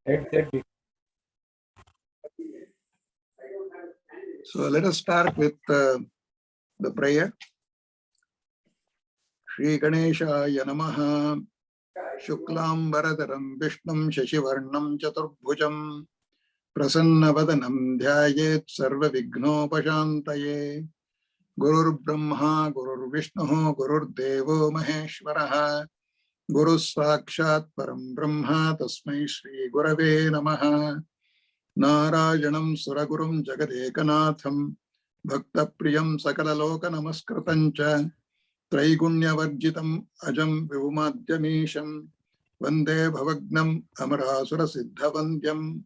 So let us start with the prayer. Shri Ganeshaya Namaha. Shuklam Varadaram Vishnum Shashivarnam Chaturbhujam Prasannavadanam Dhyayet Sarva Vignopashantaye. Gurur Brahma Gurur Vishnu Gurur Devo Maheshwaraha. Guru Sakshat Param Brahma Tasmai Shri Gurave Namaha. Narayanam Suragurum Jagadekanatham Bhakta Priyam Sakalaloka Namaskritancha Traigunya Varjitam Ajam Vivumadhyamisham Vande Bhavagnam Amarasura Siddhavandyam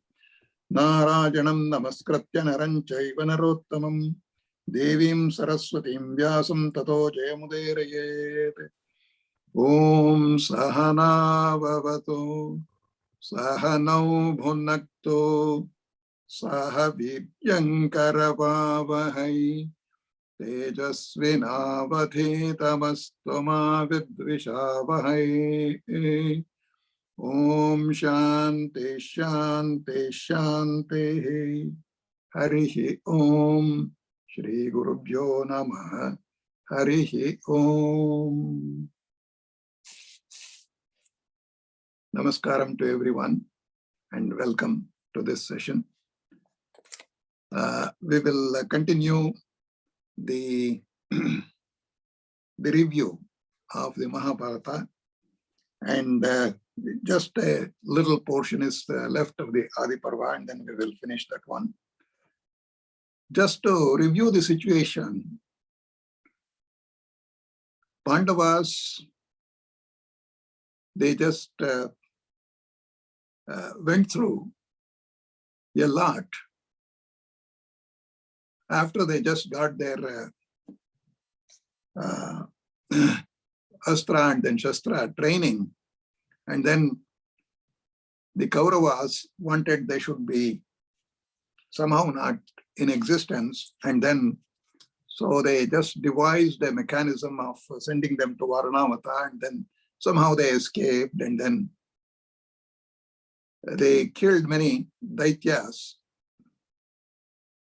Narayanam Namaskratya Naranchaiva Narottamam Devim Saraswatim Vyasam Tato Jayamuderayet. Om Sahana Vavatu Sahanau Bhunaktu Saha Vidyankaravavahai Tejasvinavadhitamastu vidvishavahai. Om Shanti Shanti Shanti. Harihi Om. Shri Gurubhyo Namaha. Harihi Om. Namaskaram to everyone and welcome to this session. We will continue the review of the Mahabharata, and just a little portion is left of the Adi Parva, and then we will finish that one. Just to review the situation, Pandavas, they just went through a lot after they just got their Astra and then Shastra training, and then the Kauravas wanted they should be somehow not in existence, and then so they just devised a mechanism of sending them to Varanavata, and then somehow they escaped, and then they killed many Daityas,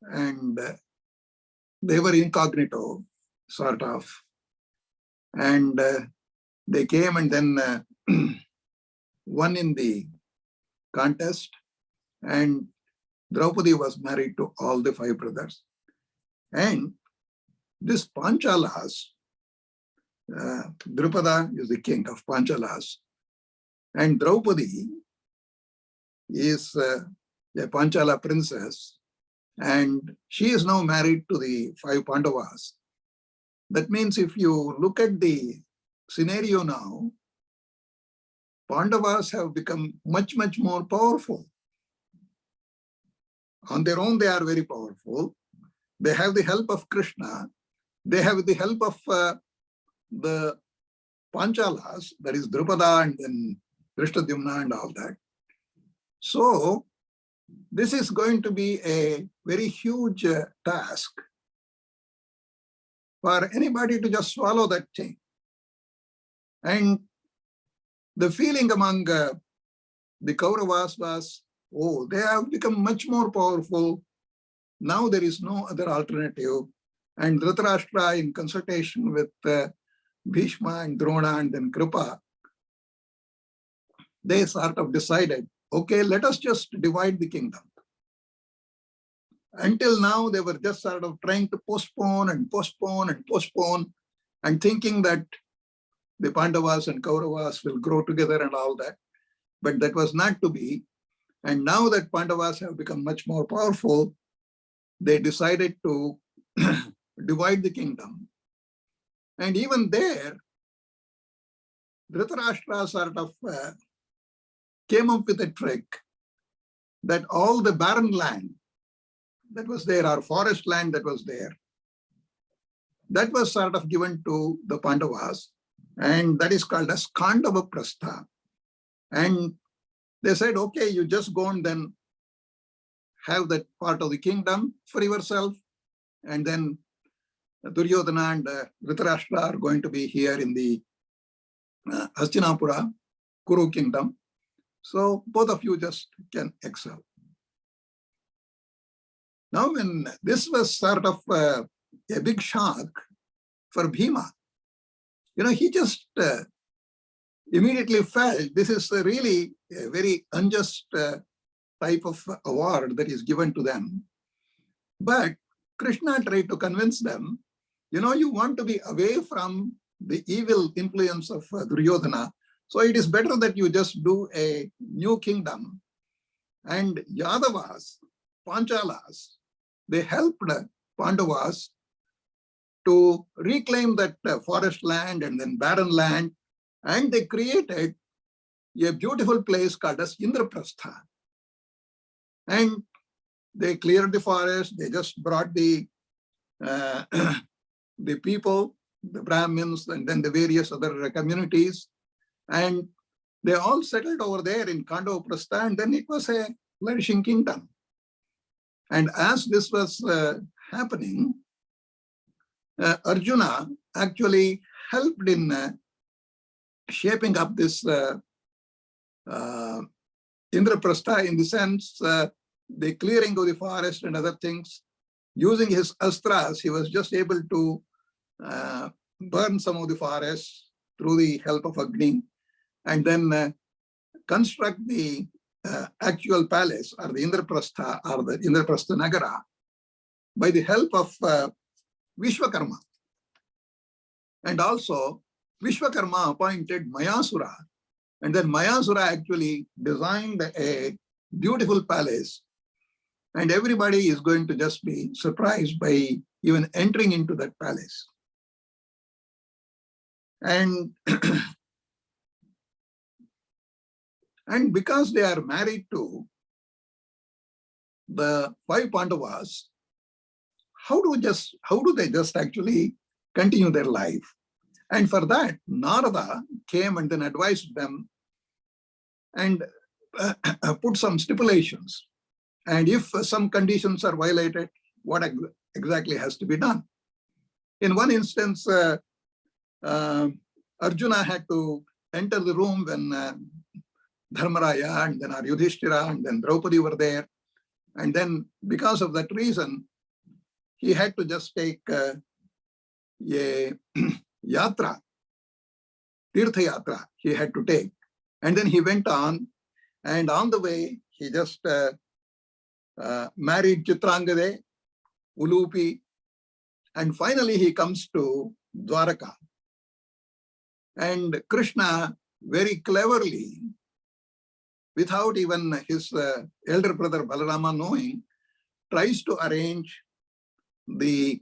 and they were incognito, sort of. And they came and then won in the contest, and Draupadi was married to all the 5 brothers. And this Panchalas, Drupada is the king of Panchalas, and Draupadi is a Panchala princess, and she is now married to the 5 Pandavas. That means if you look at the scenario now, Pandavas have become much, much more powerful. On their own, they are very powerful. They have the help of Krishna. They have the help of the Panchalas, that is Drupada and then Drishtadyumna and all that. So this is going to be a very huge task for anybody to just swallow that thing. And the feeling among the Kauravas was, oh, they have become much more powerful. Now there is no other alternative. And Dhritarashtra, in consultation with Bhishma and Drona and then Kripa, they sort of decided, okay, let us just divide the kingdom. Until now, they were just sort of trying to postpone and postpone and postpone, and thinking that the Pandavas and Kauravas will grow together and all that. But that was not to be. And now that Pandavas have become much more powerful, they decided to divide the kingdom. And even there, Dhritarashtra sort of came up with a trick that all the barren land that was there, or forest land that was there, that was sort of given to the Pandavas, and that is called as Kandava Prastha. And they said, okay, you just go and then have that part of the kingdom for yourself, and then Duryodhana and Dhritarashtra are going to be here in the Hastinapura, Kuru kingdom. So both of you just can excel. Now, when this was sort of a big shock for Bhima, he just immediately felt this is really a very unjust type of award that is given to them. But Krishna tried to convince them, you want to be away from the evil influence of Duryodhana. So it is better that you just do a new kingdom. And Yadavas, Panchalas, they helped Pandavas to reclaim that forest land and then barren land. And they created a beautiful place called as Indraprastha. And they cleared the forest. They just brought the the people, the Brahmins, and then the various other communities. And they all settled over there in Kandavaprastha, and then it was a flourishing kingdom. And as this was happening, Arjuna actually helped in shaping up this Indraprastha, in the sense the clearing of the forest and other things. Using his astras, he was just able to burn some of the forest through the help of Agni, and then construct the actual palace, or the Indraprastha, or the Indraprastha Nagara, by the help of Vishwakarma. And also, Vishwakarma appointed Mayasura, and then Mayasura actually designed a beautiful palace, and everybody is going to just be surprised by even entering into that palace. And, and because they are married to the 5 Pandavas, how do they just actually continue their life? And for that, Narada came and then advised them and put some stipulations. And if some conditions are violated, what exactly has to be done? In one instance, Arjuna had to enter the room when Dharmaraya and then Yudhishthira and then Draupadi were there. And then because of that reason, he had to just take a yatra, Tirtha Yatra he had to take. And then he went on, and on the way, he just married Chitrangade, Ulupi, and finally he comes to Dwaraka. And Krishna very cleverly, without even his elder brother Balarama knowing, tries to arrange the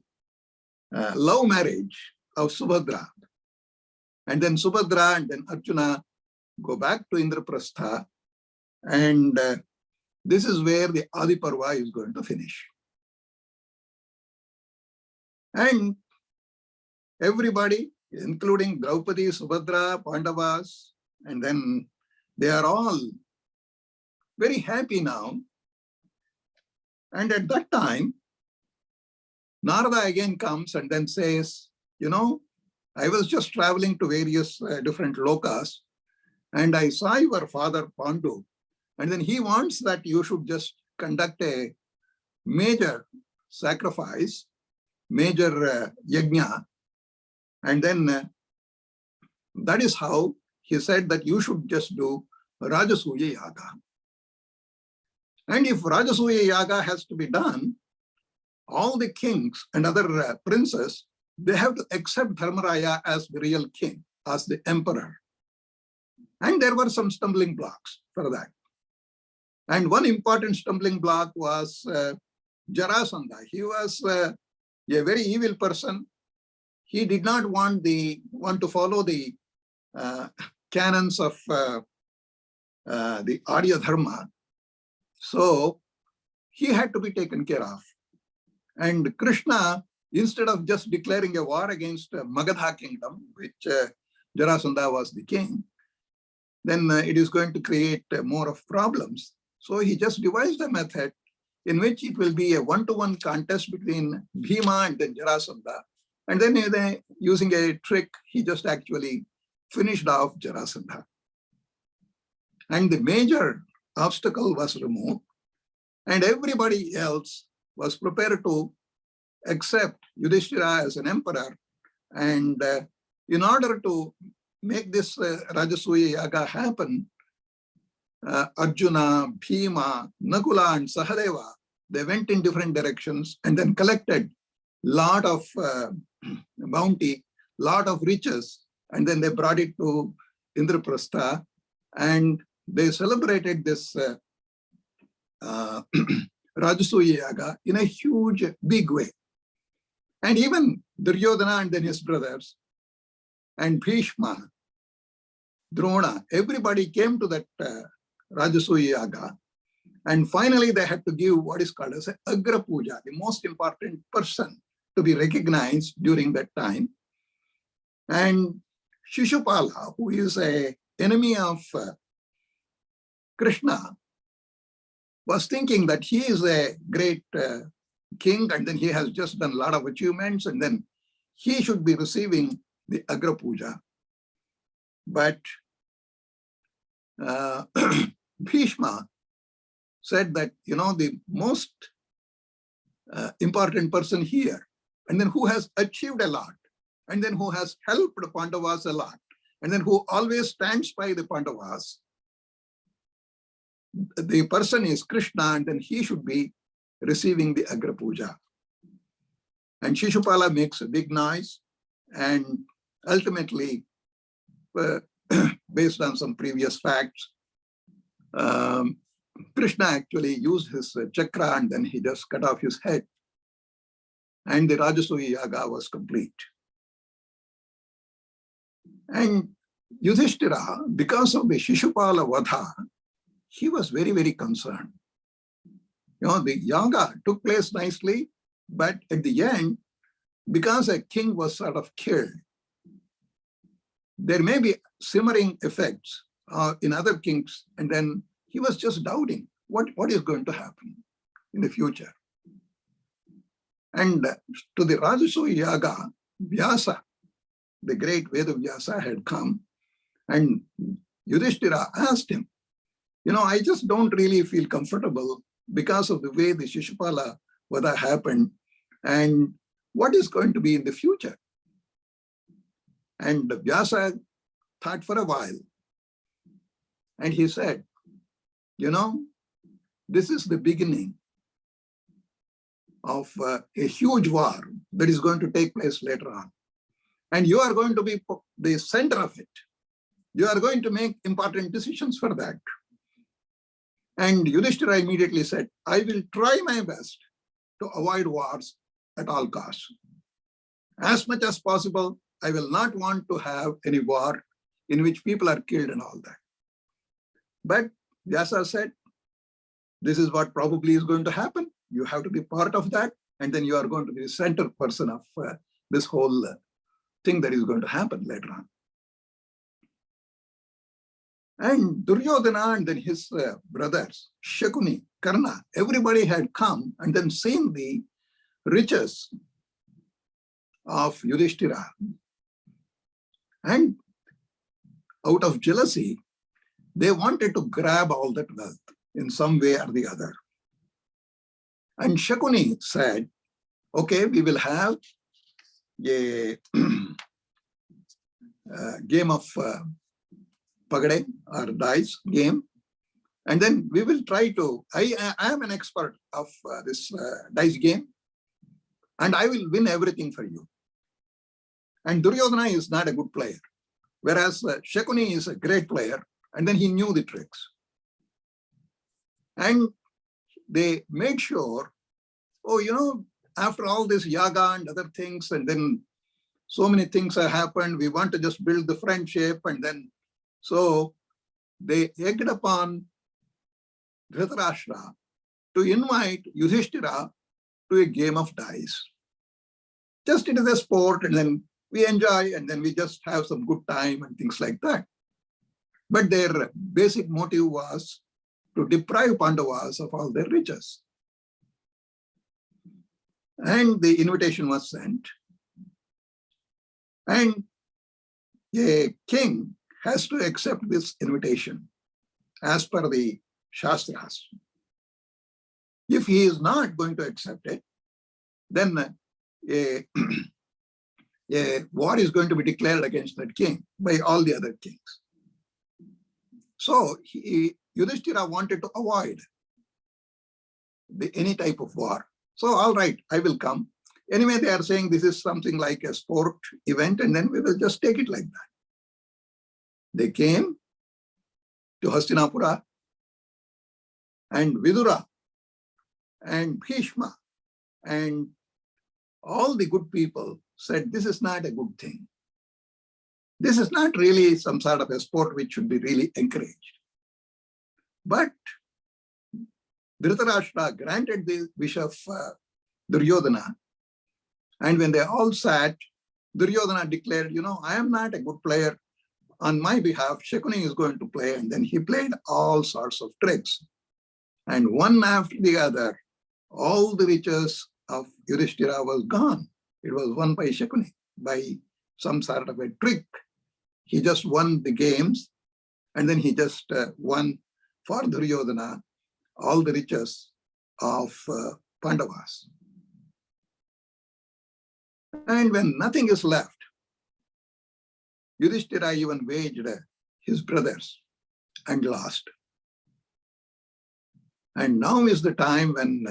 love marriage of Subhadra. And then Subhadra and then Arjuna go back to Indraprastha, and this is where the Adi Parva is going to finish. And everybody, including Draupadi, Subhadra, Pandavas, and then they are all very happy now. And at that time, Narada again comes and then says, I was just traveling to various different lokas, and I saw your father Pandu, and then he wants that you should just conduct a major sacrifice, major yajna, and then that is how he said that you should just do Rajasuya Yaga. And if Rajasuya Yaga has to be done, all the kings and other princes, they have to accept Dharmaraya as the real king, as the emperor. And there were some stumbling blocks for that. And one important stumbling block was Jarasandha. He was a very evil person. He did not want to follow the canons of the Arya Dharma. So he had to be taken care of. And Krishna, instead of just declaring a war against Magadha kingdom, which Jarasandha was the king, then it is going to create more of problems. So he just devised a method in which it will be a one-to-one contest between Bhima and then Jarasandha. And then using a trick, he just actually finished off Jarasandha. And the major obstacle was removed, and everybody else was prepared to accept Yudhishthira as an emperor. And in order to make this Rajasuya Yaga happen, Arjuna, Bhima, Nakula, and Sahadeva, they went in different directions and then collected lot of bounty, lot of riches, and then they brought it to Indraprastha, and they celebrated this Rajasuya Yaga in a huge, big way. And even Duryodhana and then his brothers, and Bhishma, Drona, everybody came to that Rajasuya Yaga. And finally, they had to give what is called as an Agra Puja, the most important person to be recognized during that time. And Shishupala, who is an enemy of Krishna, was thinking that he is a great king, and then he has just done a lot of achievements, and then he should be receiving the Agra Puja. But Bhishma said that, the most important person here, and then who has achieved a lot, and then who has helped the Pandavas a lot, and then who always stands by the Pandavas, the person is Krishna, and then he should be receiving the Agra Puja. And Shishupala makes a big noise, and ultimately, based on some previous facts, Krishna actually used his chakra, and then he just cut off his head, and the Rajasuya Yaga was complete. And Yudhishthira, because of the Shishupala Vadha, he was very, very concerned. The Yaga took place nicely, but at the end, because a king was sort of killed, there may be simmering effects in other kings, and then he was just doubting what is going to happen in the future. And to the Rajasuya Yaga, Vyasa, the great Veda Vyasa, had come, and Yudhishthira asked him, I just don't really feel comfortable because of the way the Shishupala Vada happened, and what is going to be in the future? And Vyasa thought for a while, and he said, this is the beginning of a huge war that is going to take place later on. And you are going to be the center of it. You are going to make important decisions for that. And Yudhishthira immediately said, I will try my best to avoid wars at all costs. As much as possible, I will not want to have any war in which people are killed and all that. But Vyasa said, this is what probably is going to happen. You have to be part of that, and then you are going to be the center person of this whole thing that is going to happen later on. And Duryodhana and then his brothers, Shakuni, Karna, everybody had come and then seen the riches of Yudhishthira. And out of jealousy, they wanted to grab all that wealth in some way or the other. And Shakuni said, okay, we will have a game of pagade or dice game. And then we will try to, I am an expert of this dice game, and I will win everything for you. And Duryodhana is not a good player, whereas Shakuni is a great player, and then he knew the tricks. And they made sure, after all this yaga and other things, and then so many things have happened, we want to just build the friendship, and then so they egged upon Dhritarashtra to invite Yudhishthira to a game of dice. Just it is a sport, and then we enjoy, and then we just have some good time and things like that. But their basic motive was to deprive Pandavas of all their riches. And the invitation was sent. And a king has to accept this invitation. as per the Shastras. If he is not going to accept it, then a war is going to be declared against that king by all the other kings. So Yudhishthira wanted to avoid any type of war. So, all right, I will come. Anyway, they are saying this is something like a sport event, and then we will just take it like that. They came to Hastinapura, and Vidura and Bhishma and all the good people said, this is not a good thing. This is not really some sort of a sport which should be really encouraged. But Dhritarashtra granted the wish of Duryodhana. And when they all sat, Duryodhana declared, I am not a good player. On my behalf, Shakuni is going to play. And then he played all sorts of tricks. And one after the other, all the riches of Yudhishthira was gone. It was won by Shakuni, by some sort of a trick. He just won the games, and then he just won for Duryodhana all the riches of Pandavas. And when nothing is left, Yudhishthira even waged his brothers and lost. And now is the time when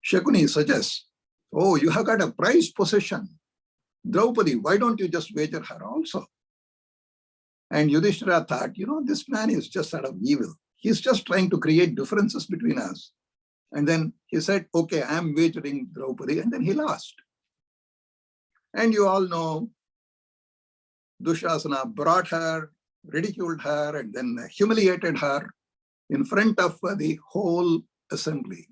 Shakuni suggests, oh, you have got a prized possession, Draupadi, why don't you just wager her also? And Yudhishthira thought, this man is just sort of evil. He's just trying to create differences between us. And then he said, okay, I'm wagering Draupadi, and then he lost. And you all know, Dushasana brought her, ridiculed her, and then humiliated her in front of the whole assembly.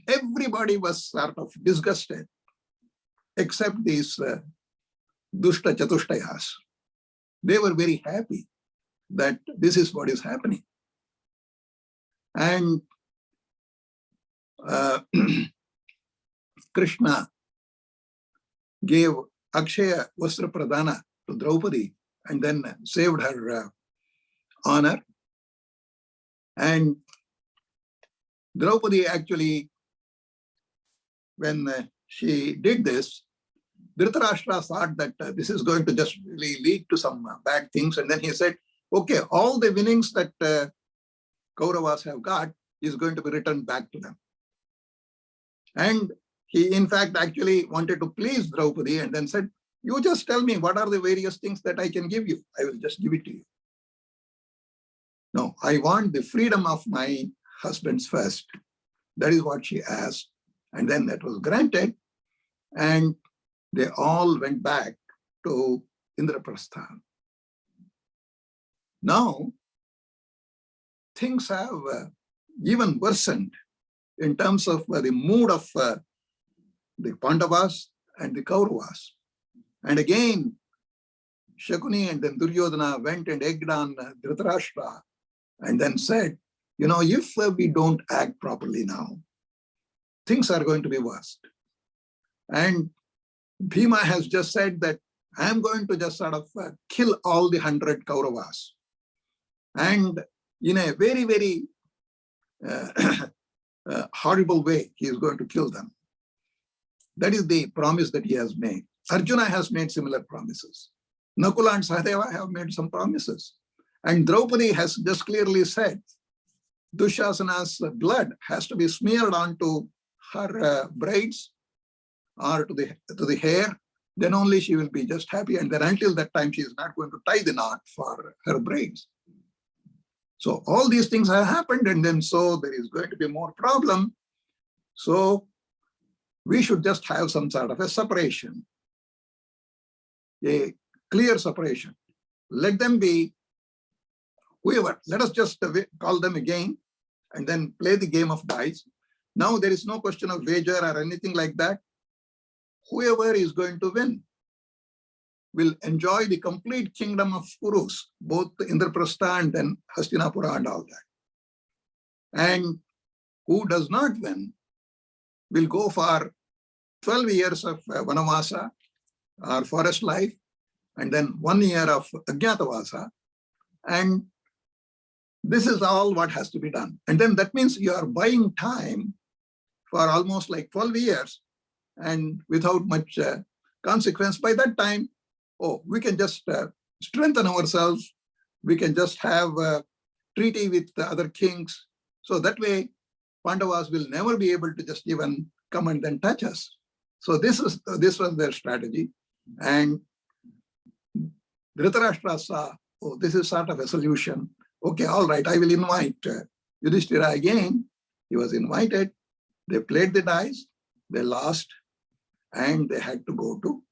Everybody was sort of disgusted, except these Dushta Chatushtayas. They were very happy that this is what is happening. And Krishna gave Akshaya Vastra Pradana to Draupadi and then saved her honor. And Draupadi actually, when she did this, Dhritarashtra thought that this is going to just really lead to some bad things. And then he said, okay, all the winnings that Kauravas have got is going to be returned back to them. And he, in fact, actually wanted to please Draupadi and then said, you just tell me what are the various things that I can give you. I will just give it to you. No, I want the freedom of my husbands first. That is what she asked. And then that was granted. And they all went back to Indraprastha. Now, things have even worsened in terms of the mood of the Pandavas and the Kauravas. And again, Shakuni and then Duryodhana went and egged on Dhritarashtra and then said, if we don't act properly now, things are going to be worse. And Bhima has just said that I'm going to just sort of kill all the 100 Kauravas. And in a very, very horrible way, he is going to kill them. That is the promise that he has made. Arjuna has made similar promises. Nakula and Sahadeva have made some promises. And Draupadi has just clearly said, Dushasana's blood has to be smeared onto her braids or to the hair, then only she will be just happy. And then until that time, she is not going to tie the knot for her braids. So all these things have happened, and then so there is going to be more problem. So we should just have some sort of a separation, a clear separation. Let them be whoever. Let us just call them again and then play the game of dice. Now there is no question of wager or anything like that. Whoever is going to win will enjoy the complete kingdom of Kurus, both Indraprastha and then Hastinapura and all that. And who does not win will go for 12 years of Vanavasa or forest life, and then 1 year of Ajnatavasa. And this is all what has to be done. And then that means you are buying time for almost like 12 years and without much consequence. By that time, we can just strengthen ourselves. We can just have a treaty with the other kings. So that way, Pandavas will never be able to just even come and then touch us. So this was their strategy. And Dhritarashtra saw, this is sort of a solution. Okay, all right, I will invite Yudhishthira again. He was invited. They played the dice. They lost. And they had to go to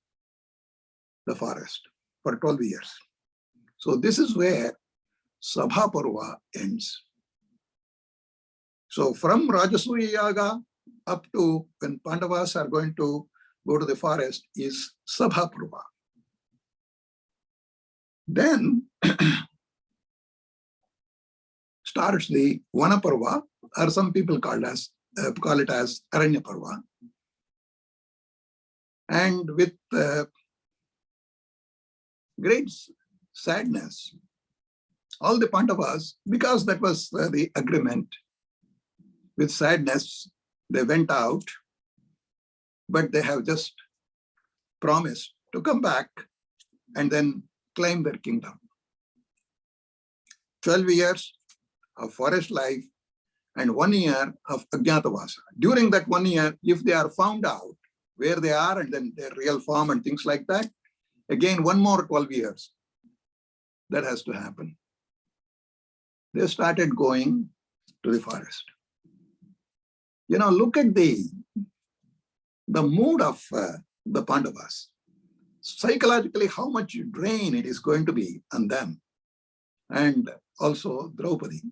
the forest for 12 years. So this is where Sabha parva ends. So from Rajasuya Yaga up to when Pandavas are going to go to the forest is Sabha parva. Then starts the Vana parva, or some people call it as Aranya parva. And with great sadness, all the Pandavas, because that was the agreement, with sadness, they went out, but they have just promised to come back and then claim their kingdom. 12 years of forest life and 1 year of Ajnatavasa. During that 1 year, if they are found out where they are and then their real form and things like that, again, 1 more 12 years. That has to happen. They started going to the forest. Look at the mood of the Pandavas. Psychologically, how much drain it is going to be on them. And also Draupadi.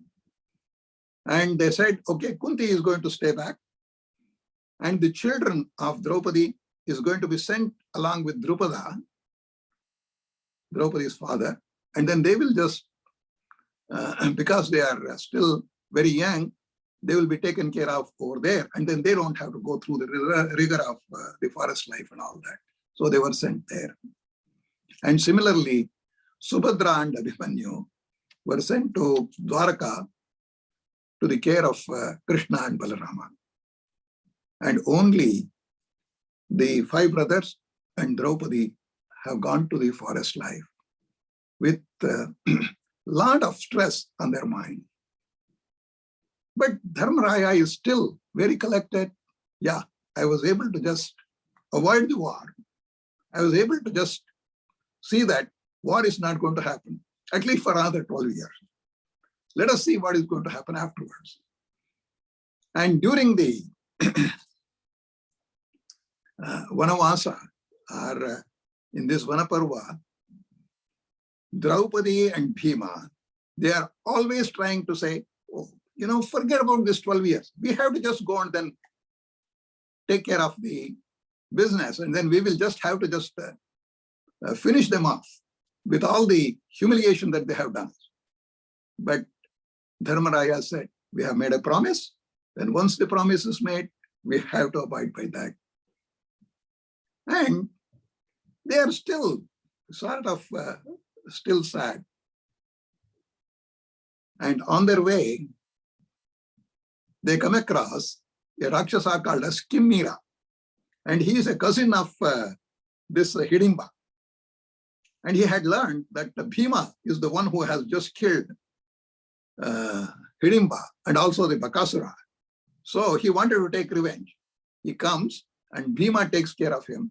And they said, okay, Kunti is going to stay back. And the children of Draupadi is going to be sent along with Drupada, Draupadi's father. And then they will just, because they are still very young, they will be taken care of over there. And then they don't have to go through the rigor of the forest life and all that. So they were sent there. And similarly, Subhadra and Abhimanyu were sent to Dwaraka to the care of Krishna and Balarama. And only the 5 brothers and Draupadi have gone to the forest life with a lot of stress on their mind. But Dharmaraya is still very collected. Yeah, I was able to just avoid the war. I was able to just see that war is not going to happen, at least for another 12 years. Let us see what is going to happen afterwards. And during the Vanavasa, or in this Vanaparva, Draupadi and Bhima, they are always trying to say, forget about this 12 years. We have to just go and then take care of the business. And then we will just have to just finish them off with all the humiliation that they have done. But Dharmaraya said, we have made a promise. Then once the promise is made, we have to abide by that. And they are still sort of still sad. And on their way, they come across a Rakshasa called as Kimmira. And he is a cousin of this Hidimba. And he had learned that Bhima is the one who has just killed Hidimba and also the Bakasura. So he wanted to take revenge. He comes and Bhima takes care of him.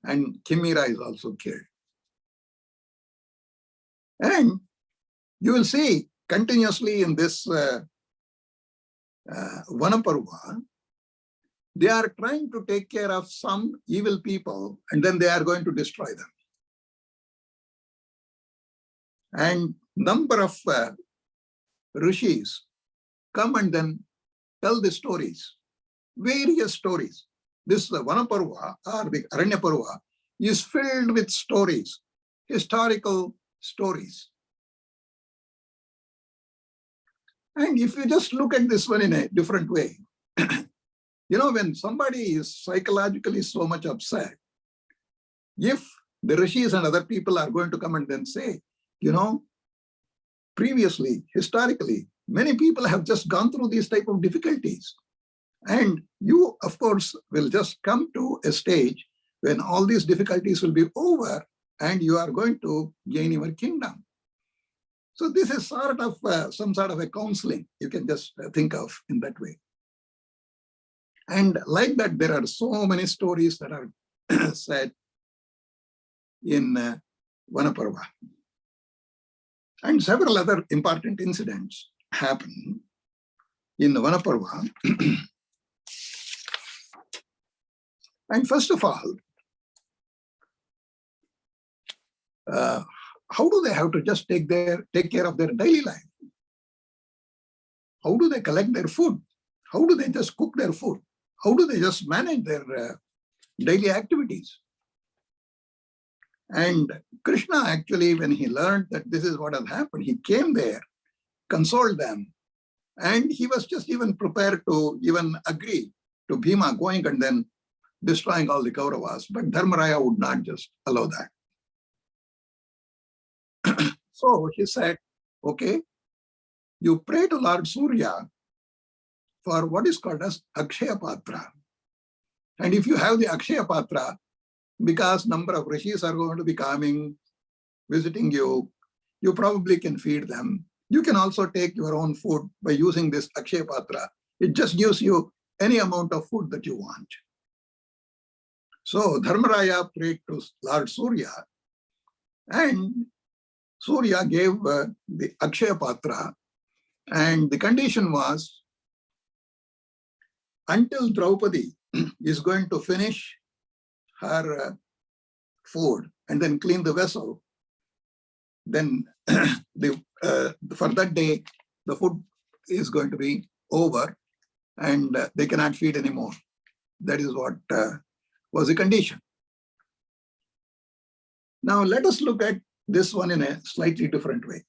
And Kimmira is also killed. And you will see continuously in this Vanaparva, they are trying to take care of some evil people and then they are going to destroy them. And number of rishis come and then tell the stories, various stories. This Vanaparva or the Aranya Parva is filled with stories, historical stories. And if you just look at this one in a different way, when somebody is psychologically so much upset, if the rishis and other people are going to come and then say, previously, historically, many people have just gone through these type of difficulties. And you, of course, will just come to a stage when all these difficulties will be over and you are going to gain your kingdom. So this is sort of some sort of a counseling you can just think of in that way. And like that, there are so many stories that are said in Vana parva. And several other important incidents happen in the Vana parva. And first of all, how do they have to just take care of their daily life? How do they collect their food? How do they just cook their food? How do they just manage their daily activities? And Krishna actually, when he learned that this is what has happened, he came there, consoled them, and he was just even prepared to even agree to Bhima going and then destroying all the Kauravas, but Dharmaraya would not just allow that. So he said, okay, you pray to Lord Surya for what is called as Akshaya Patra. And if you have the Akshaya Patra, because number of rishis are going to be coming, visiting you, you probably can feed them. You can also take your own food by using this Akshaya Patra. It just gives you any amount of food that you want. So Dharmaraya prayed to Lord Surya, and Surya gave the Akshaya Patra, and the condition was until Draupadi is going to finish her food and then clean the vessel, then for that day, the food is going to be over and they cannot feed anymore. That is what was the condition. Now let us look at this one in a slightly different way.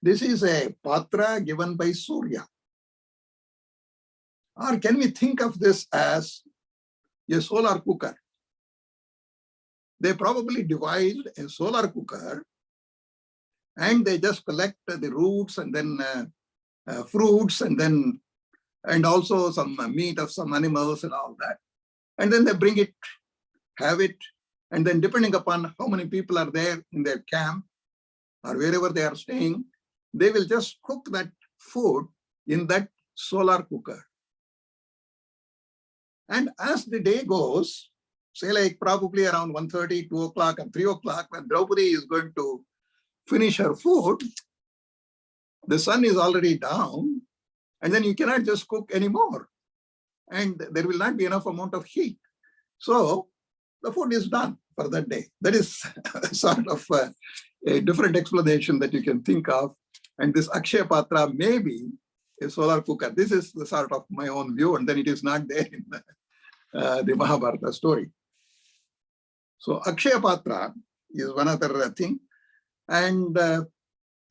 This is a patra given by Surya. Or can we think of this as a solar cooker? They probably devised a solar cooker and they just collect the roots and then fruits and also some meat of some animals and all that. And then they bring it, have it, and then depending upon how many people are there in their camp or wherever they are staying, they will just cook that food in that solar cooker. And as the day goes, say like probably around 1:30, 2 o'clock and 3 o'clock, when Draupadi is going to finish her food, the sun is already down, and then you cannot just cook anymore. And there will not be enough amount of heat. So the food is done for that day. That is sort of a different explanation that you can think of. And this Akshaya Patra may be a solar cooker. This is the sort of my own view, and then it is not there in the Mahabharata story. So Akshaya Patra is one other thing. And a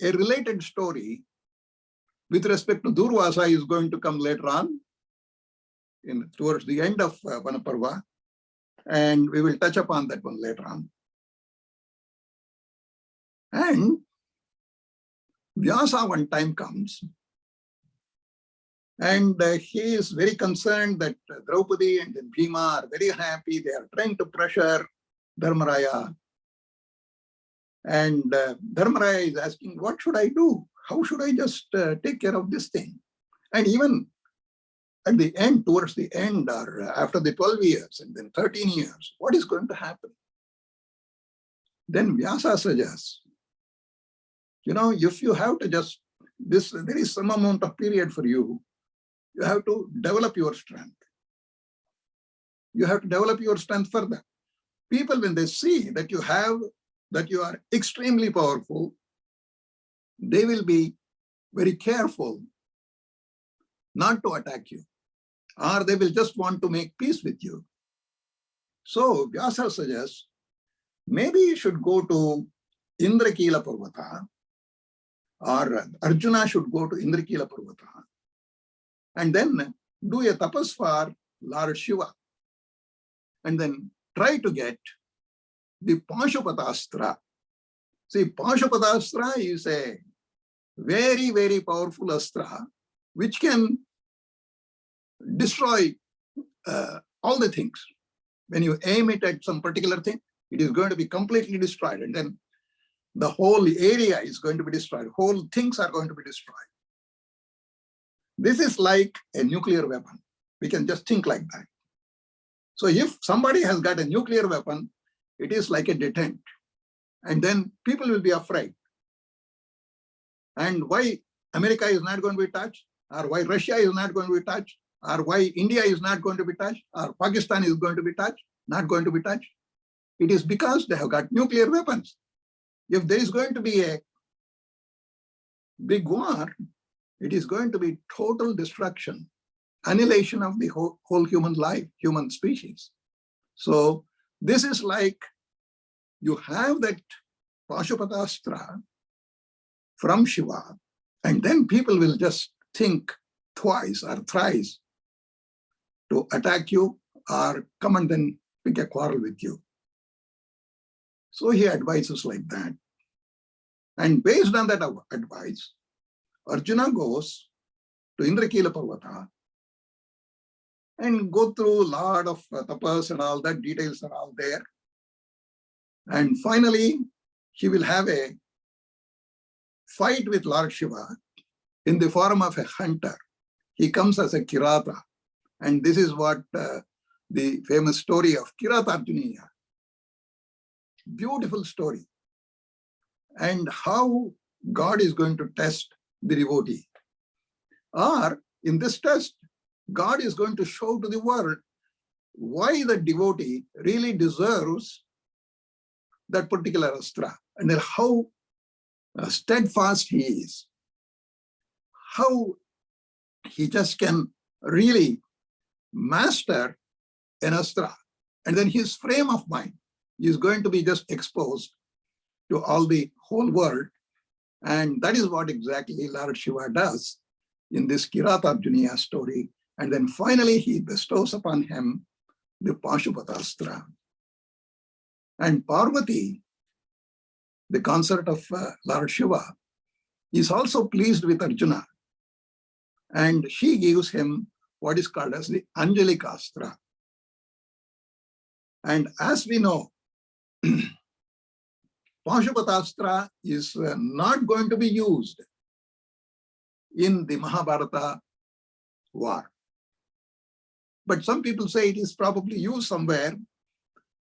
related story with respect to Durvasa is going to come later on towards the end of Vana parva. And we will touch upon that one later on. And Vyasa one time comes and he is very concerned that Draupadi and Bhima are very happy. They are trying to pressure Dharmaraya. And Dharmaraya is asking, what should I do? How should I just take care of this thing? And even at the end, towards the end, or after the 12 years and then 13 years, what is going to happen? Then Vyasa suggests, if you have to just, there is some amount of period for you, you have to develop your strength. You have to develop your strength further. People, when they see that you are extremely powerful, they will be very careful not to attack you, or they will just want to make peace with you. So Vyasa suggests, maybe you should go to Indrakila Parvata, or Arjuna should go to Indrakila Parvata, and then do a tapas for Lord Shiva, and then try to get the Pashupatastra. See, Pashupatastra is a very, very powerful astra which can destroy all the things. When you aim it at some particular thing, it is going to be completely destroyed, and then the whole area is going to be destroyed. Whole things are going to be destroyed. This is like a nuclear weapon. We can just think like that. So if somebody has got a nuclear weapon, it is like a deterrent. And then people will be afraid. And why America is not going to be touched, or why Russia is not going to be touched, or why India is not going to be touched, or Pakistan is going to be touched, not going to be touched? It is because they have got nuclear weapons. If there is going to be a big war, it is going to be total destruction, annihilation of the whole human life, human species. So this is like you have that Pashupatastra from Shiva, and then people will just think twice or thrice to attack you or come and then pick a quarrel with you. So he advises like that. And based on that advice, Arjuna goes to Indrakila Parvata and go through a lot of tapas and all that, details are all there. And finally, he will have a fight with Lord Shiva in the form of a hunter. He comes as a Kirata. And this is what the famous story of Kirata Arjuniya. Beautiful story. And how God is going to test the devotee. Or in this test, God is going to show to the world why the devotee really deserves that particular astra, and then how steadfast he is, how he just can really master an astra, and then his frame of mind is going to be just exposed to all the whole world. And that is what exactly Lord Shiva does in this Kirata Arjuniya story. And then finally he bestows upon him the Pashupatastra. And Parvati, the consort of Lord Shiva, is also pleased with Arjuna. And she gives him what is called as the Anjalikastra. And as we know, Pashupatastra is not going to be used in the Mahabharata war. But some people say it is probably used somewhere.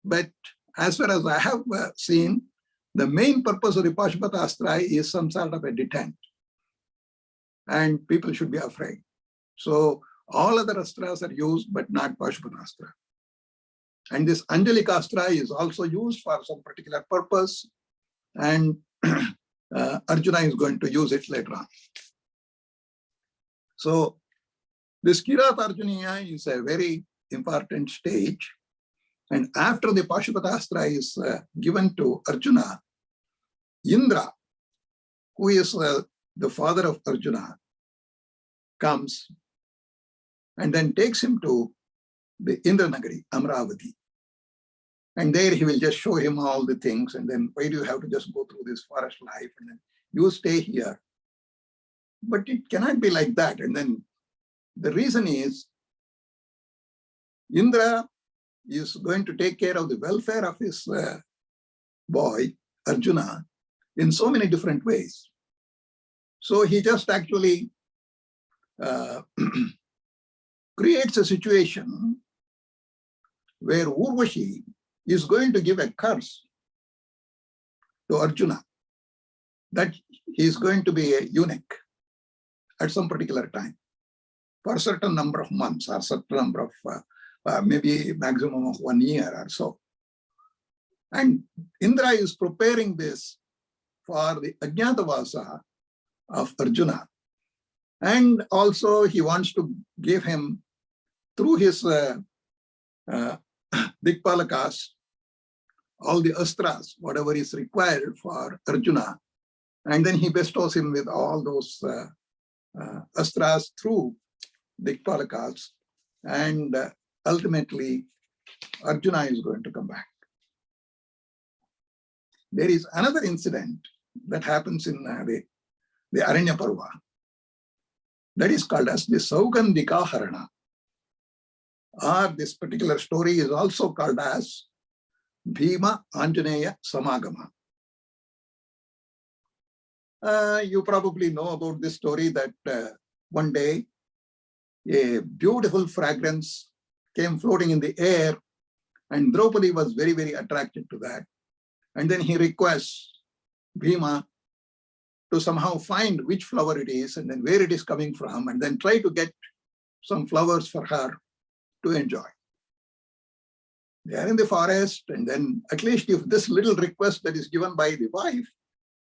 But as far as I have seen, the main purpose of the Pashupatastra is some sort of a deterrent. And people should be afraid. So all other astras are used, but not Pashupatastra. And this Anjalikastra is also used for some particular purpose. And Arjuna is going to use it later on. So this Kirata Arjuniya is a very important stage. And after the Pashupatastra is given to Arjuna, Indra, who is the father of Arjuna, comes and then takes him to the Indranagari, Amravati. And there he will just show him all the things. And then why do you have to just go through this forest life? And then you stay here. But it cannot be like that. And then the reason is Indra is going to take care of the welfare of his boy, Arjuna, in so many different ways. So he just actually creates a situation where Urvashi is going to give a curse to Arjuna that he is going to be a eunuch at some particular time for a certain number of months or certain number of maybe maximum of 1 year or so. And Indra is preparing this for the Ajnatavasa of Arjuna. And also he wants to give him, through his Dikpalakas, all the astras, whatever is required for Arjuna. And then he bestows him with all those astras through Dikpalakas. And ultimately, Arjuna is going to come back. there is another incident that happens in the Aranya Parva. That is called as the Saugandhika Harana. Or this particular story is also called as Bhima Anjaneya Samagama. You probably know about this story that one day a beautiful fragrance came floating in the air, and Draupadi was very, very attracted to that. And then he requests Bhima to somehow find which flower it is and then where it is coming from, and then try to get some flowers for her to enjoy. They are in the forest, and then at least if this little request that is given by the wife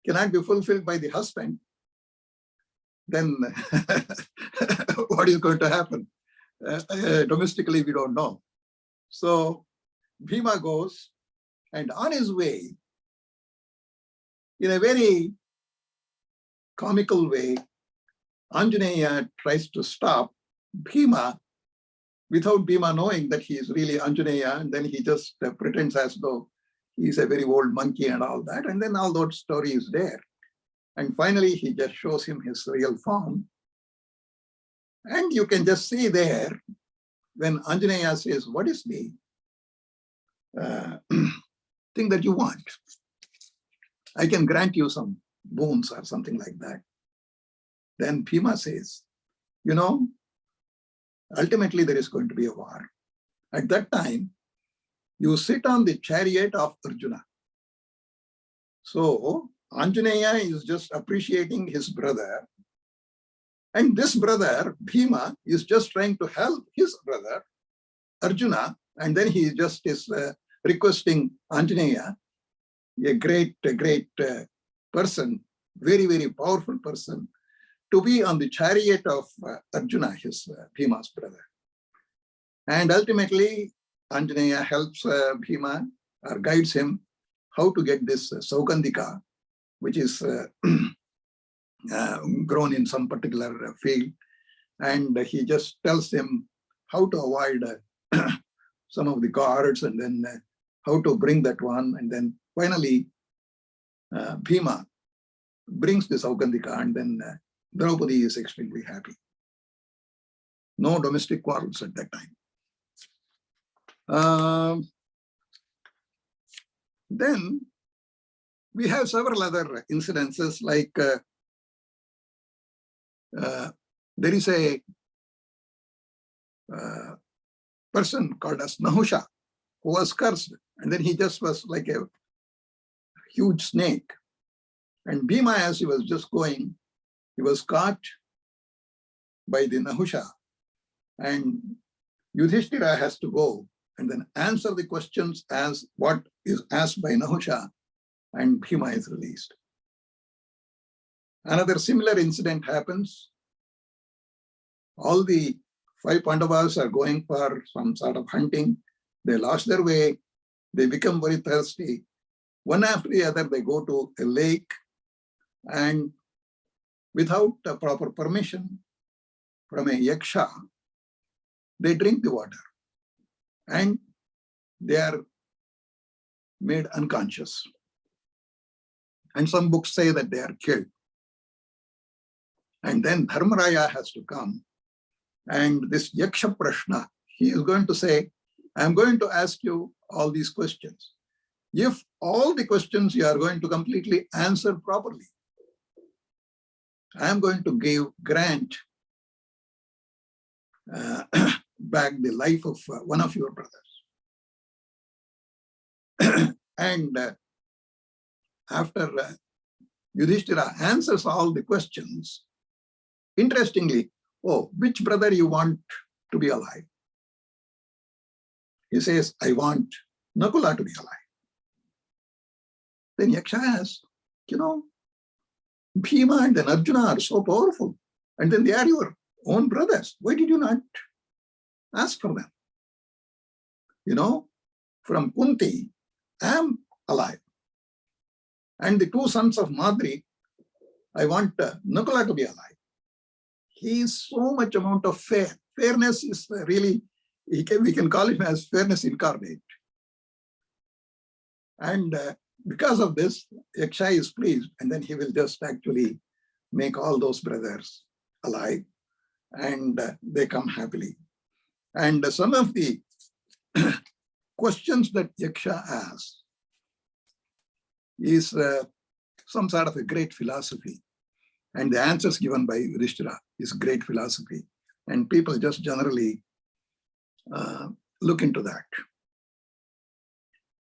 cannot be fulfilled by the husband, then what is going to happen? Domestically, we don't know. So Bhima goes, and on his way, in a very comical way, Anjaneya tries to stop Bhima without Bhima knowing that he is really Anjaneya, and then he just pretends as though he's a very old monkey and all that, and then all that story is there. And finally, he just shows him his real form. And you can just see there, when Anjaneya says, what is the thing that you want? I can grant you some boons or something like that. Then Bhima says, you know, ultimately there is going to be a war. At that time, you sit on the chariot of Arjuna. So Anjaneya is just appreciating his brother. And this brother, Bhima, is just trying to help his brother, Arjuna. And then he just is requesting Anjaneya, a great person, very, very powerful person, to be on the chariot of Arjuna, his Bhima's brother. And ultimately, Anjaneya helps Bhima or guides him how to get this Saugandhika, which is grown in some particular field. And he just tells him how to avoid some of the guards, and then how to bring that one. And then finally, Bhima brings this Saugandhika, and then Draupadi is extremely happy. No domestic quarrels at that time. Then we have several other incidences, like there is a person called as Nahusha who was cursed, and then he just was like a huge snake. And Bhima, as he was just going, he was caught by the Nahusha, and Yudhishthira has to go and then answer the questions as what is asked by Nahusha, and Bhima is released. Another similar incident happens. All the 5 Pandavas are going for some sort of hunting. They lost their way. They become very thirsty. One after the other, they go to a lake, and without a proper permission from a yaksha, they drink the water, and they are made unconscious. And some books say that they are killed. And then Dharmaraya has to come, and this yaksha prashna, he is going to say, I'm going to ask you all these questions. If all the questions you are going to completely answer properly, I am going to grant back the life of one of your brothers. And after Yudhishthira answers all the questions, interestingly, oh, which brother you want to be alive? He says, I want Nakula to be alive. Then Yaksha asks, you know, Bhima and then Arjuna are so powerful, and then they are your own brothers. Why did you not ask for them? You know, from Kunti, I am alive. And the 2 sons of Madri, I want Nakula to be alive. He is so much amount of fair. Fairness is really, we can call him as fairness incarnate. And because of this, Yaksha is pleased, and then he will just actually make all those brothers alive, and they come happily. And some of the questions that Yaksha asks is some sort of a great philosophy. And the answers given by Yudhishthira is great philosophy. And people just generally look into that.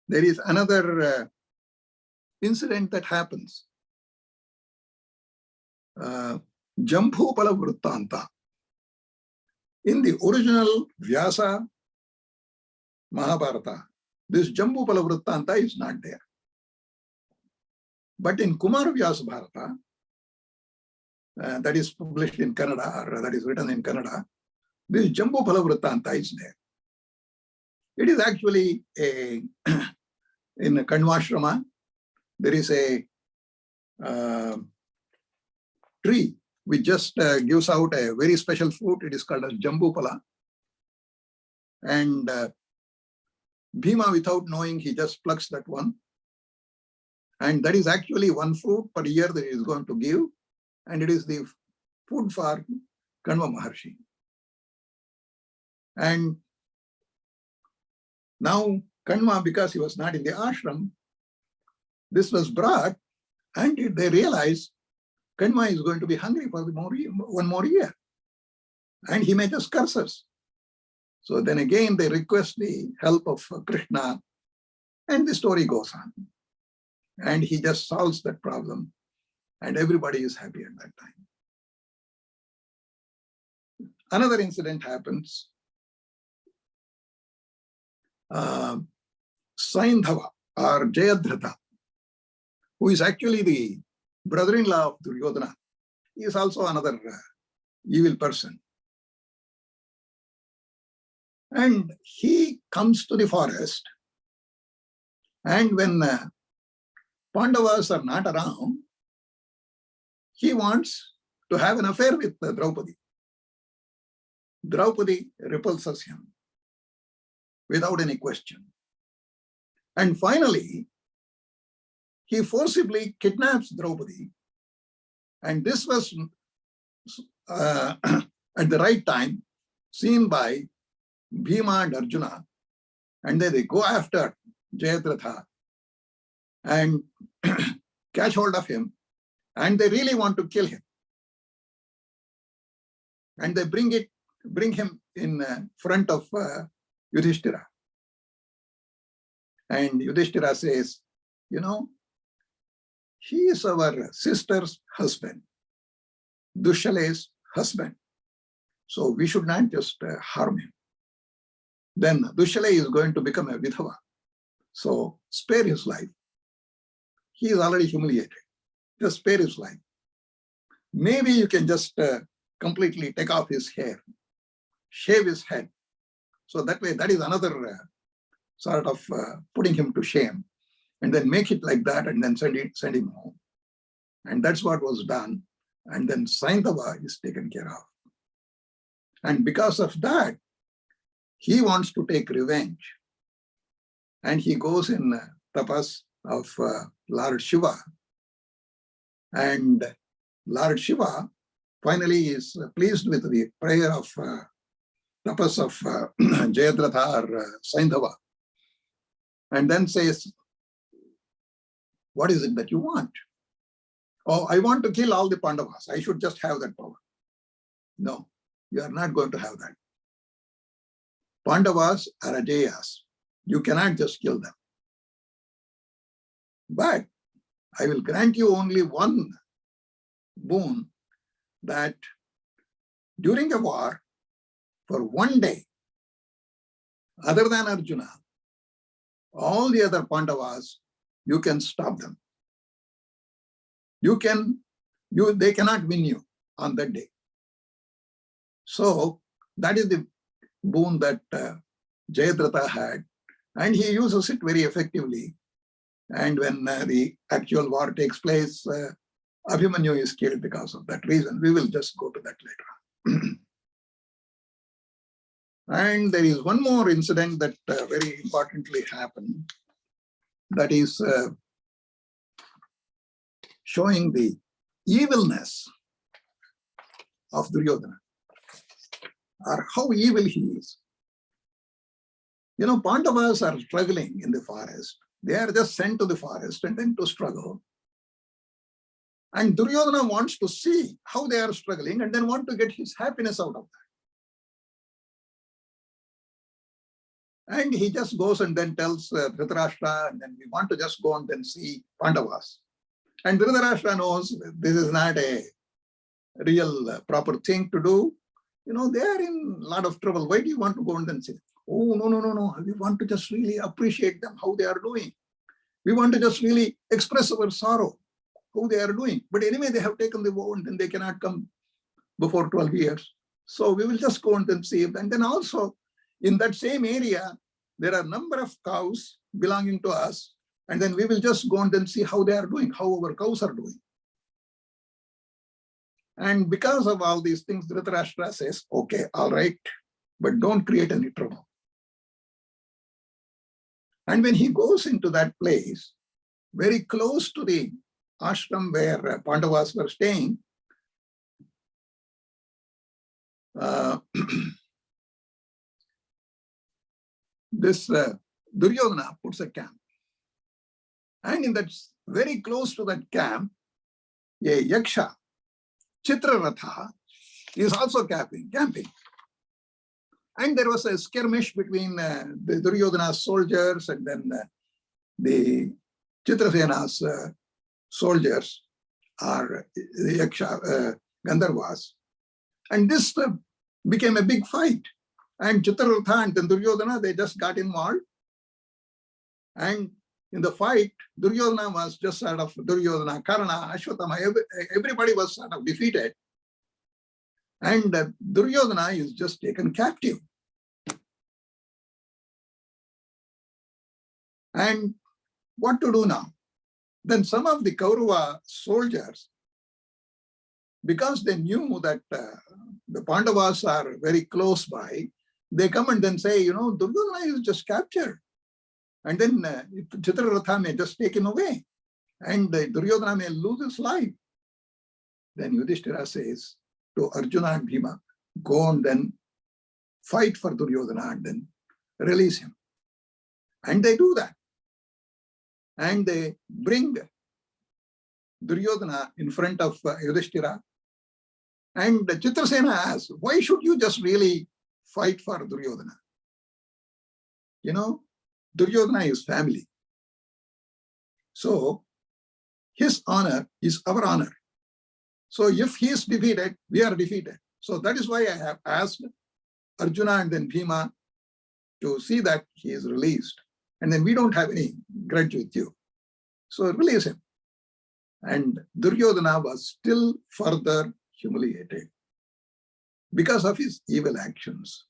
There is another incident that happens. Jambhupala Vrittanta. In the original Vyasa Mahabharata, this Jambhupala Vrittanta is not there. But in Kumar Vyasa Bharata, that is published in Kannada, or that is written in Kannada, this Jambhupala Vrittanta is there. It is actually a, in Kanvashrama, there is a tree which just gives out a very special fruit. It is called as Jambhupala. And Bhima, without knowing, he just plucks that one. And that is actually one fruit per year that he is going to give. And it is the food for Kanva Maharshi. And now Kanva, because he was not in the ashram, this was brought, and they realized Kanva is going to be hungry for one more year. And he may just curse us. So then again, they request the help of Krishna, and the story goes on. And he just solves that problem, and everybody is happy at that time. Another incident happens. Saindhava, or Jayadratha, who is actually the brother-in-law of Duryodhana, he is also another evil person. And he comes to the forest, and when Pandavas are not around, he wants to have an affair with Draupadi. Draupadi repulses him without any question. And finally, he forcibly kidnaps Draupadi. And this was at the right time seen by Bhima and Arjuna. And then they go after Jayadratha and catch hold of him. And they really want to kill him. And they bring him in front of Yudhishthira. And Yudhishthira says, you know, he is our sister's husband, Dushale's husband. So we should not just harm him. Then Dushale is going to become a vidhava. So spare his life. He is already humiliated. Just spare his life. Maybe you can just completely take off his hair, shave his head. So that way, that is another sort of putting him to shame. And then make it like that, and then send him home. And that's what was done. And then Saindhava is taken care of. And because of that, he wants to take revenge. And he goes in tapas of Lord Shiva. And Lord Shiva finally is pleased with the prayer of tapas of Jayadratha or Saindhava. And then says, what is it that you want? Oh, I want to kill all the Pandavas. I should just have that power. No, you are not going to have that. Pandavas are Ajayas. You cannot just kill them. But I will grant you only one boon, that during a war, for one day, other than Arjuna, all the other Pandavas, you can stop them. They cannot win you on that day. So that is the boon that Jayadratha had, and he uses it very effectively. And when the actual war takes place, Abhimanyu is killed because of that reason. We will just go to that later on. And there is one more incident that very importantly happened. That is showing the evilness of Duryodhana, or how evil he is. You know, Pandavas are struggling in the forest. They are just sent to the forest and then to struggle. And Duryodhana wants to see how they are struggling and then want to get his happiness out of that. And he just goes and then tells Dhritarashtra, and then we want to just go and then see Pandavas. And Dhritarashtra knows this is not a real proper thing to do. You know, they are in a lot of trouble. Why do you want to go and then say, oh, no. We want to just really appreciate them, how they are doing. We want to just really express our sorrow, how they are doing. But anyway, they have taken the vow and then they cannot come before 12 years. So we will just go and then see. And then also in that same area, there are a number of cows belonging to us. And then we will just go and then see how they are doing, how our cows are doing. And because of all these things, Dhritarashtra says, okay, all right, but don't create any trouble. And when he goes into that place, very close to the ashram where Pandavas were staying, this Duryodhana puts a camp. And in that, very close to that camp, a yaksha, Chitraratha, is also camping. And there was a skirmish between the Duryodhana's soldiers and then the Chitrasena's soldiers, or the Yaksha Gandharvas. And this became a big fight. And Chitraratha and then Duryodhana, they just got involved. And in the fight, Duryodhana was just sort of, Duryodhana, Karna, Ashwatthama, everybody was sort of defeated. And Duryodhana is just taken captive. And what to do now? Then some of the Kaurava soldiers, because they knew that the Pandavas are very close by, they come and then say, you know, Duryodhana is just captured. And then Chitraratha may just take him away. And Duryodhana may lose his life. Then Yudhishthira says to Arjuna and Bhima, go and then fight for Duryodhana and then release him. And they do that. And they bring Duryodhana in front of Yudhishthira. And Chitrasena asks, why should you just really fight for Duryodhana? You know, Duryodhana is family. So his honor is our honor. So if he is defeated, we are defeated. So that is why I have asked Arjuna and then Bhima to see that he is released. And then we don't have any grudge with you. So release him. And Duryodhana was still further humiliated because of his evil actions.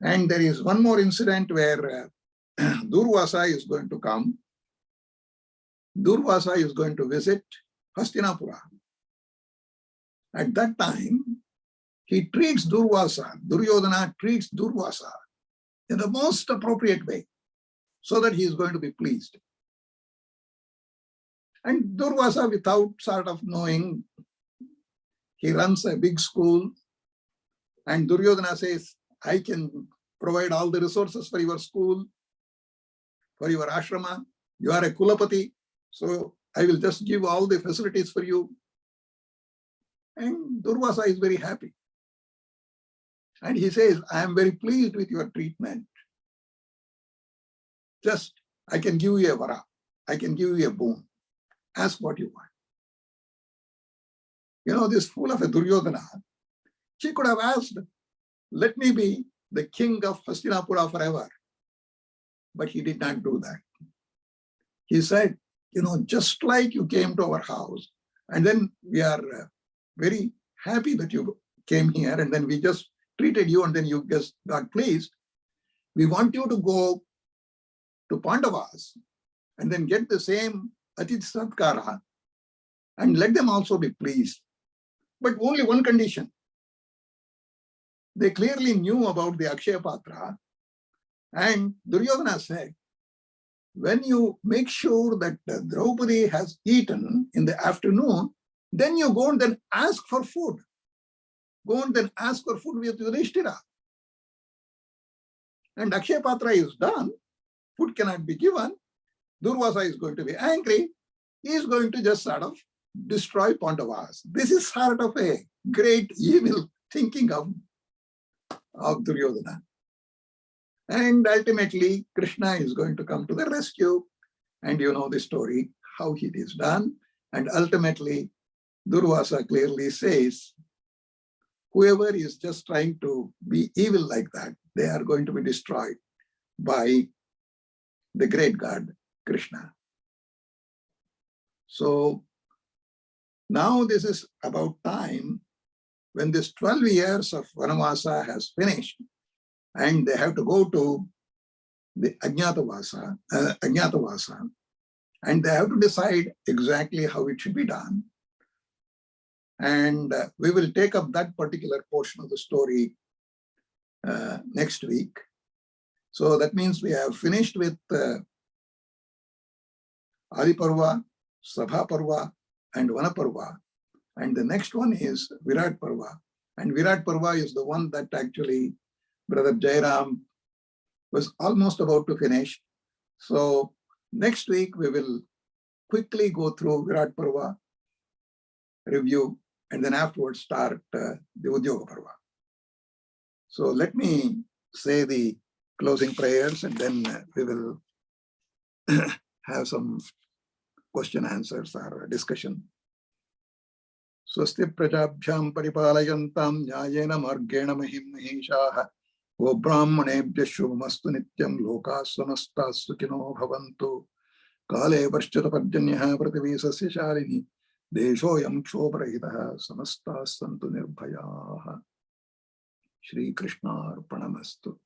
And there is one more incident where Durvasa is going to come. Durvasa is going to visit Hastinapura. At that time, he treats Durvasa, Duryodhana treats Durvasa in the most appropriate way so that he is going to be pleased. And Durvasa, without sort of knowing, he runs a big school, and Duryodhana says, I can provide all the resources for your school, for your ashrama. You are a Kulapati, so I will just give all the facilities for you. And Durvasa is very happy. And he says, I am very pleased with your treatment. Just, I can give you a vara. I can give you a boon. Ask what you want. You know, this fool of a Duryodhana, she could have asked, let me be the king of Hastinapura forever. But he did not do that. He said, you know, just like you came to our house, and then we are very happy that you came here, and then we just treated you, and then you just got pleased. We want you to go to Pandavas and then get the same Atith Satkara and let them also be pleased. But only one condition. They clearly knew about the Akshaya Patra, and Duryodhana said, when you make sure that Draupadi has eaten in the afternoon, then you go and then ask for food. Go and then ask for food with Yudhishthira. And Akshaya Patra is done. Food cannot be given. Durvasa is going to be angry. He is going to just sort of destroy Pandavas. This is sort of a great evil thinking of Duryodhana. And ultimately, Krishna is going to come to the rescue. And you know the story, how it is done. And ultimately, Durvasa clearly says, whoever is just trying to be evil like that, they are going to be destroyed by the great god, Krishna. So now this is about time when this 12 years of Vanavasa has finished and they have to go to the Ajnatavasa, and they have to decide exactly how it should be done. And we will take up that particular portion of the story next week. So that means we have finished with Adi Parva, Sabha Parva, and Vana Parva. And the next one is Virat Parva. And Virat Parva is the one that actually Brother Jairam was almost about to finish. So next week we will quickly go through Virat Parva, review, and then afterwards start the Udyoga Parva. So let me say the closing prayers and then we will have some question answers or discussion. Swasti prajabhyam paripalayantam nyayena margena mahim mahishaha go brahmanebhya shubhamastu nityam loka samasta sukhino bhavantu kale varshchata parjanyaha prativesasya shalini deshoyam kshoparahitaha samasta santu nirbhayaha. Shri Krishna arpanamastu.